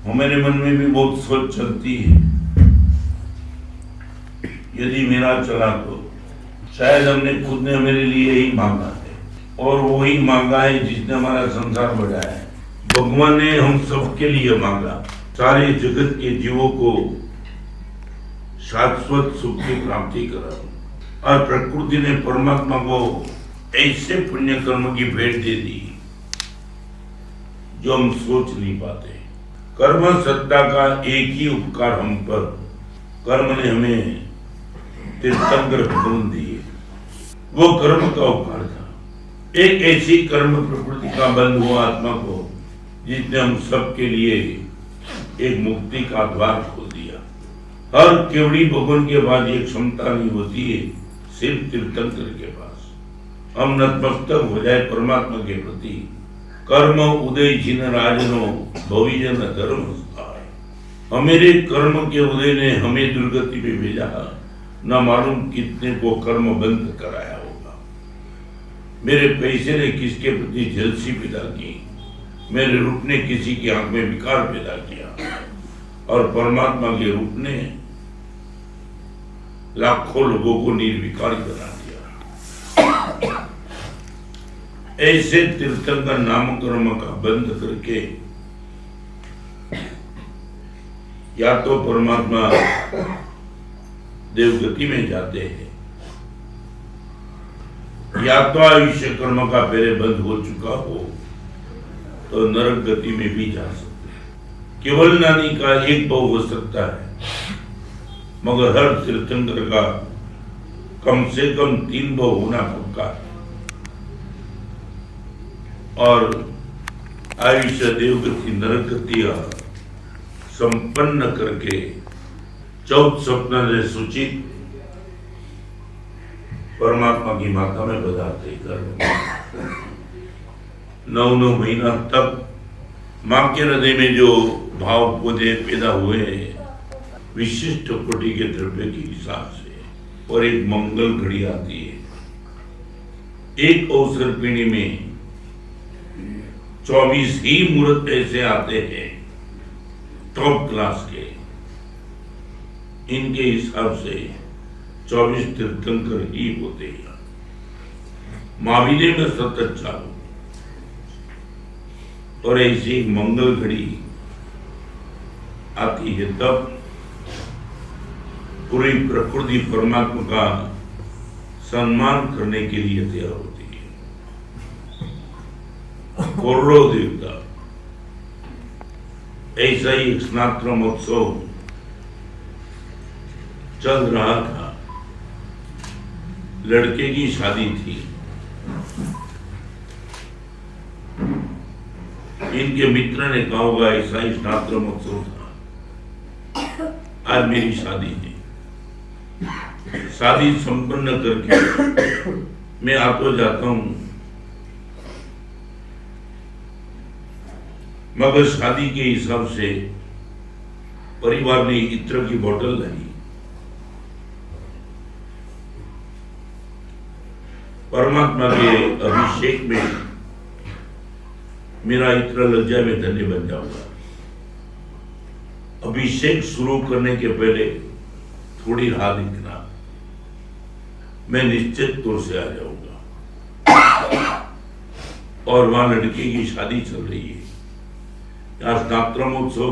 हमारे मन में भी बहुत सोच चलती है, यदि मेरा चला तो शायद हमने खुद ने मेरे लिए ही मांगा है, और वही मांगा है जिसने हमारा संसार बढ़ाया है। भगवान ने हम सबके लिए मांगा, सारे जगत के जीवों को शाश्वत सुख की प्राप्ति करा, और प्रकृति ने परमात्मा को ऐसे पुण्य कर्म की भेंट दे दी जो हम सोच नहीं पाते। कर्म सत्ता का एक ही उपकार हम पर, कर्म ने हमें तीर्थंकर गुण दिए, वो कर्म का उपकार था। एक ऐसी कर्म प्रकृति का बंध हुआ आत्मा को, जिसने हम सबके लिए एक मुक्ति का द्वार खोल दिया। हर केवड़ी भगवान के बाद ये क्षमता नहीं होती है, सिर्फ तीर्थंकर के पास। हम नतमस्तक हो जाए परमात्मा के प्रति। कर्म उदय जिन राजनो भविजन धर्म स्थाय। हमारे कर्म के उदय ने हमें दुर्गति में भेजा, न मालूम कितने को कर्म बंद कराया होगा। मेरे पैसे ने किसके प्रति जलसी पैदा की, मेरे रूप ने किसी की आंख में विकार पैदा किया, और परमात्मा के रूप ने लाखों लोगों को निर्विकार बना दिया। ऐसे तीर्थंकर नाम कर्म का बंद करके या तो परमात्मा देवगति में जाते हैं, या तो आयुष्य कर्म का पहले बंद हो चुका हो तो नरक गति में भी जा सकते हैं। केवल नानी का एक भाव हो सकता है, मगर हर तीर्थंकर का कम से कम 3 भाव होना पक्का है। और आयुष्य देवगति नरक गति संपन्न करके 14 स्वप्न ने सूचित परमात्मा की माता में बधाते कर 9 महीना तक मां के हृदय में जो भाव पौधे पैदा हुए विशिष्ट कोटि के द्रव्य के हिसाब से, और एक मंगल घड़ी आती है। एक अवसर पीढ़ी में 24 ही मुहूर्त ऐसे आते हैं टॉप क्लास के, इनके हिसाब से 24 तीर्थंकर ही होते हैं। महावीर में सतत चालू, और ऐसी मंगल घड़ी आती है तब पूरी प्रकृति परमात्मा का सम्मान करने के लिए तैयार होती है। करोड़ों देवता, ऐसा ही एक स्नात्र महोत्सव चल रहा था। लड़के की शादी थी, इनके मित्र ने कहा होगा ऐसा ही स्नात्र महोत्सव था, आज मेरी शादी है। शादी संपन्न करके मैं आपको जाता हूं, मगर शादी के हिसाब से परिवार ने इत्र की बोतल लाई। परमात्मा के अभिषेक में मेरा इत्र लग जाए, मैं धन्य बन जाऊंगा। अभिषेक शुरू करने के पहले थोड़ी राह दिखना, मैं निश्चित तौर से आ जाऊंगा। और वहां लड़के की शादी चल रही है। यहाँ स्नात्र महोत्सव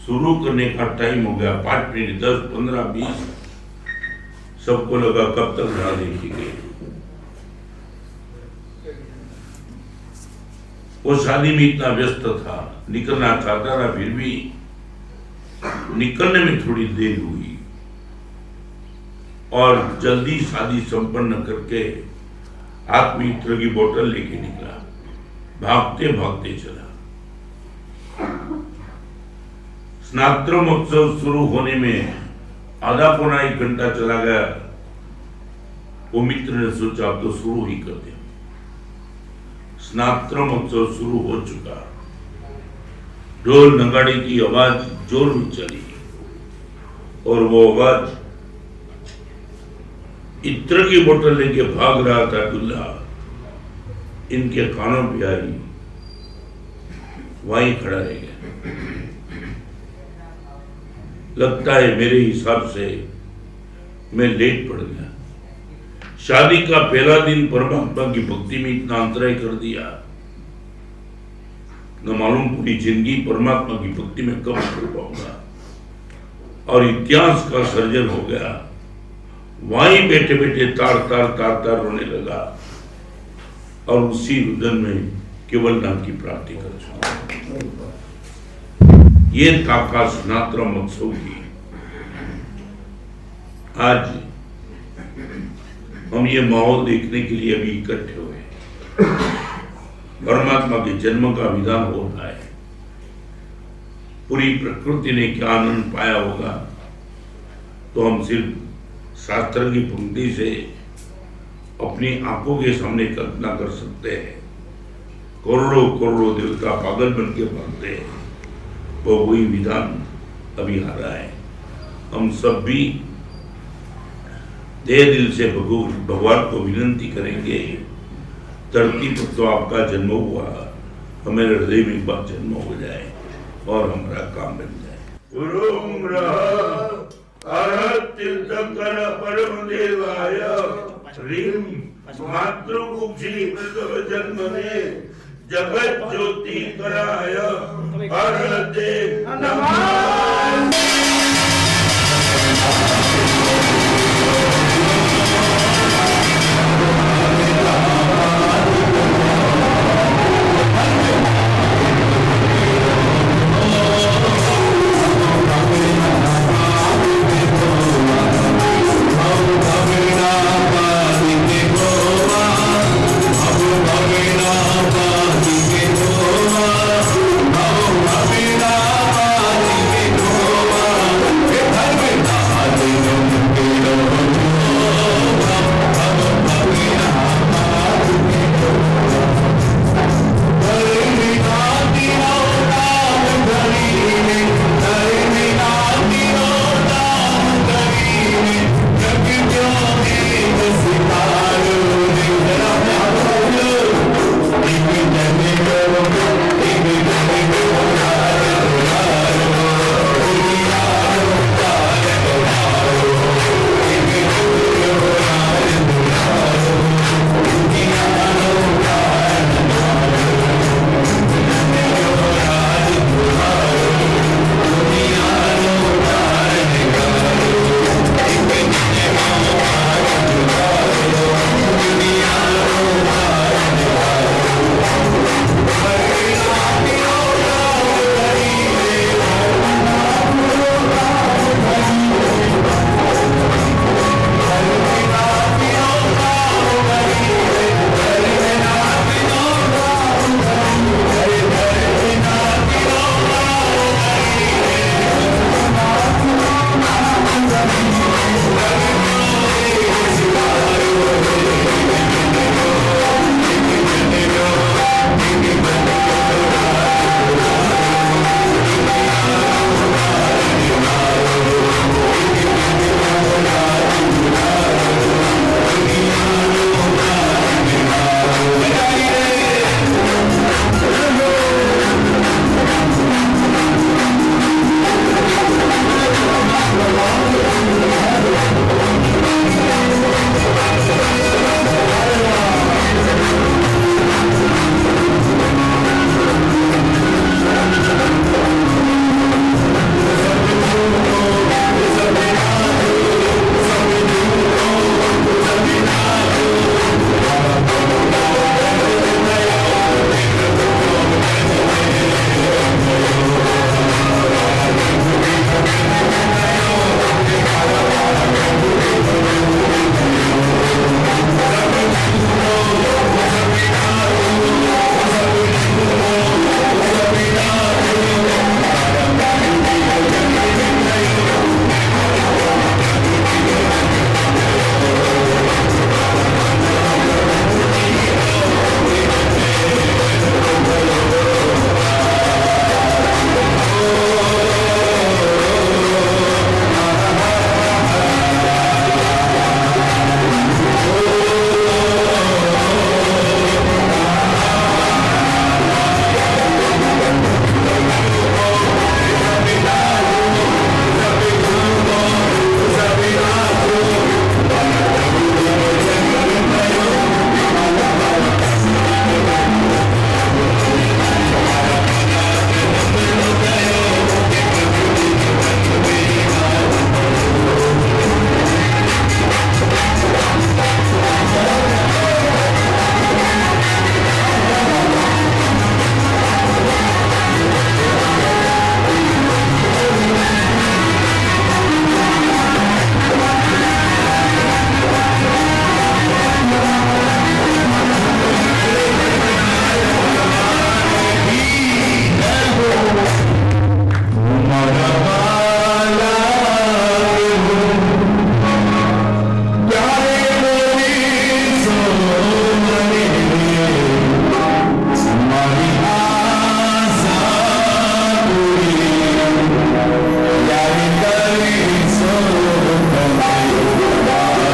शुरू करने का टाइम हो गया, 5 मिनट 10, 15, 20। सबको लगा कब तक राह देखेंगे। वो शादी में इतना व्यस्त था, निकलना चाहता था, फिर भी निकलने में थोड़ी देर हुई, और जल्दी शादी संपन्न करके हाथ में इत्र की बोतल लेके निकला, भागते भागते चला। स्नात्र महोत्सव शुरू होने में आधा पौना 1 घंटा चला गया। वो मित्र ने सोचा अब तो शुरू ही कर दे। स्नात्र महोत्सव शुरू हो चुका। ढोल नगाड़े की आवाज जोर में चली, और वो आवाज इत्र की बोतल लेके भाग रहा था दूल्हा, इनके कानों पे आई। वहीं खड़ा रह गया। लगता है मेरे हिसाब से मैं लेट पड़ गया। शादी का पहला दिन परमात्मा की भक्ति में इतना अंतराय कर दिया, न मालूम पूरी जिंदगी परमात्मा की भक्ति में कब कर पाऊंगा। और इतिहास का सर्जन हो गया। वहीं बैठे बैठे तार तार तार तार रोने लगा और उसी रुदन में केवल नाम की प्राप्ति कर चुका। ये ताका सनातन मत्सव की। आज हम ये माहौल देखने के लिए अभी इकट्ठे हुए। परमात्मा के जन्म का विधान होता है। पूरी प्रकृति ने क्या आनंद पाया होगा तो हम सिर्फ शास्त्र की पंक्ति से अपनी आंखों के सामने कल्पना कर सकते हैं। करोड़ों करोड़ों देवता पागल बन के भागते हैं, वो वही विधान अभी आ रहा है। हम सब भी तहे दिल से भगवान को विनंती करेंगे, धरती पर तो आपका जन्म हुआ, हमारे हृदय में एक बार जन्म हो जाए और हमारा काम बन जाए। परम देवाय मातृकुक्षी जगत ज्योति कराय हरते नमः।